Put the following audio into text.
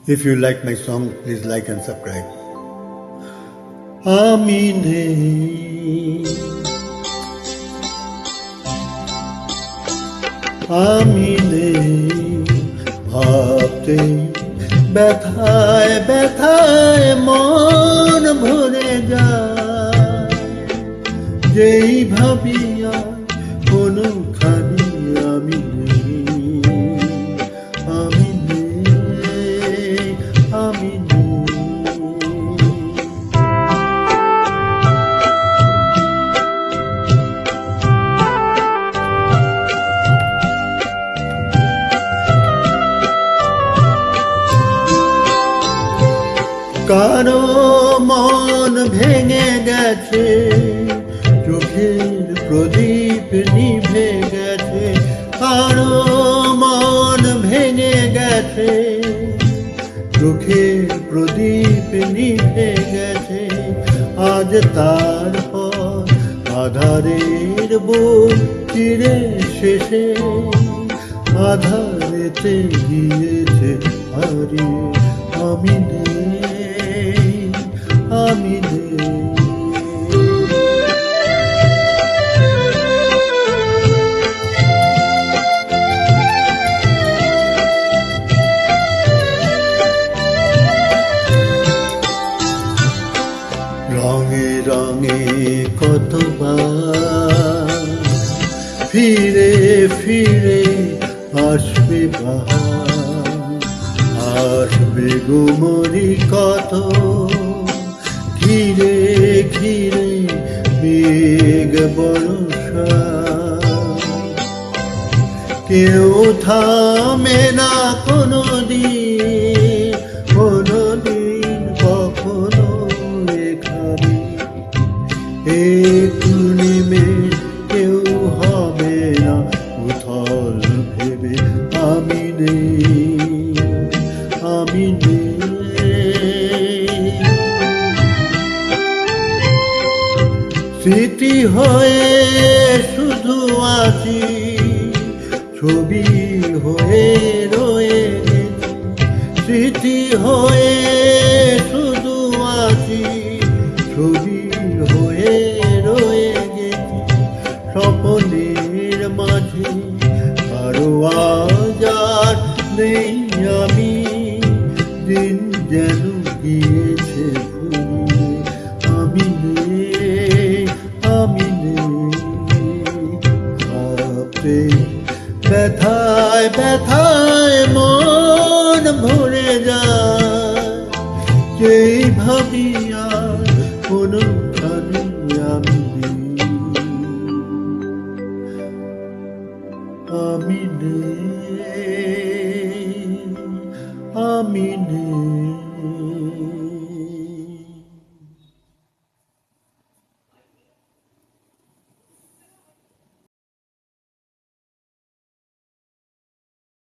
If you like my song, please like and subscribe. আমি নেই, আমি নেই ভাবতে, ব্যথায় ব্যথায় মন ভরে যায়, যেই ভাবি আর কোনখানি আমি নেই, আমি নেই, আমি নেই। কারো মন ভেঙে গেছে, চোখের প্রদীপ নিভে গেছে, কারো মন ভেঙে গেছে, চোখের প্রদীপ নিভে গেছে, আজ তারপর আধারের বুক চিরে শেষে আধারেতে গিয়েছে হারিয়ে, আমি নেই, আমি নেই। রঙে রঙে কতবার ফিরে ফিরে আসবে বাহার, আসবে গুমরি কত ঘিরে ঘিরে মেঘ বর্ষা, কেউ থামে না কোনদিন, কোনদিন কখনো এখানে, একটু নেমে কেউ হবে না উথল ভেবে, আমি নেই, আমি নেই। স্মৃতি হয়ে শুধু আছি, ছবি হয়ে রয়ে গেছি, স্মৃতি হয়ে শুধু আছি, ছবি হয়ে রয়ে গেছি, স্বপ্নের মাঝে আরো আজ আর নেই আমি, দিন যেন গিয়েছে ফুরিয়ে, আমি নেই, আমি নেই ভাবতে, ব্যথায় ব্যথায়